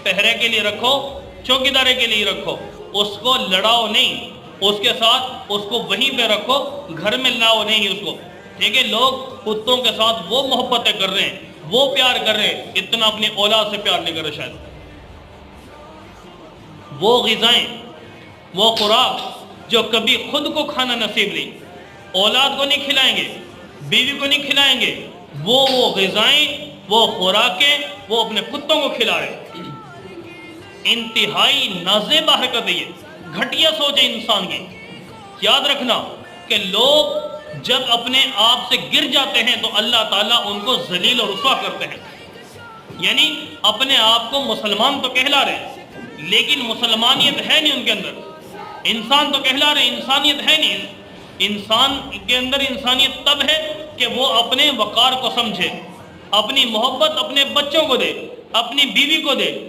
पहरे के लिए रखो, चौकीदारे के लिए रखो, उसको लड़ाओ नहीं, उसके साथ उसको वहीं पे रखो, घर में लाओ नहीं उसको। ठीक है, लोग कुत्तों के साथ वो मोहब्बतें कर रहे हैं, वो प्यार कर रहे हैं, इतना अपनी औलाद से प्यार नहीं कर रहे शायद। वो ग़िज़ाएं, वो खुराक जो कभी खुद को खाना नसीब नहीं, औलाद को नहीं खिलाएंगे, बीवी को नहीं खिलाएंगे, वो ग़िज़ाएं, वो खुराकें वो अपने कुत्तों को खिला रहे। इंतहाई नाज़ेब हरकत है ये, घटिया सोच है इंसान की। याद रखना कि लोग जब अपने आप से गिर जाते हैं तो अल्लाह ताला उनको जलील और रुसवा करते हैं। यानी अपने आप को मुसलमान तो कहला रहे लेकिन मुसलमानियत है नहीं उनके अंदर। इंसान तो कहला रहे, इंसानियत है नहीं। इंसान के अंदर इंसानियत तब है कि वो अपने वक़ार को समझे, अपनी मोहब्बत अपने बच्चों को दे, अपनी बीवी को दे,